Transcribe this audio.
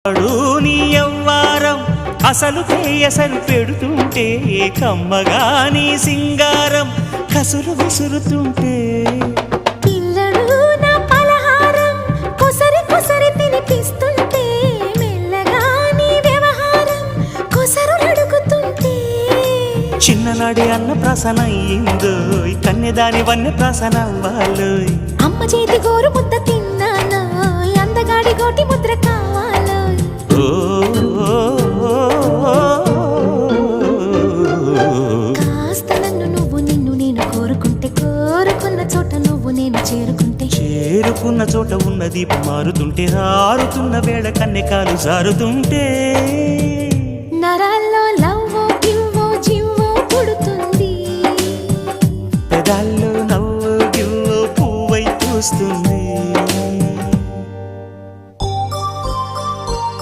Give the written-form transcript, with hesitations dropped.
నీ యవ్వారం అసలు కేయసలు పెడుతుంటే కమ్మగా నీ సింగారం కసులు విసురుతుంటే పిల్లడు నా పలహారం కొసరి కొసరి తినిపిస్తుంటే మెల్లగా నీ వ్యవహారం కొసరు అడుగుతుంటే చిన్ననాడి అన్న ప్రసన అయ్యిందో కన్యదాని వన్నె ప్రసన అవ్వాలోయ్ అమ్మ చేతి గోరు ముద్ద తిన్నాను అందగాడి గోటి ముద్ర కావాలో కాస్త నన్ను నువ్వు నిన్ను నేను కోరుకుంటే కోరుకున్న చోట నువ్వు నేను చేరుకున్న చోట ఉన్న దీపం మారుతుంటే ఆరుతున్న వేళ కన్నెకాలు జారుతుంటే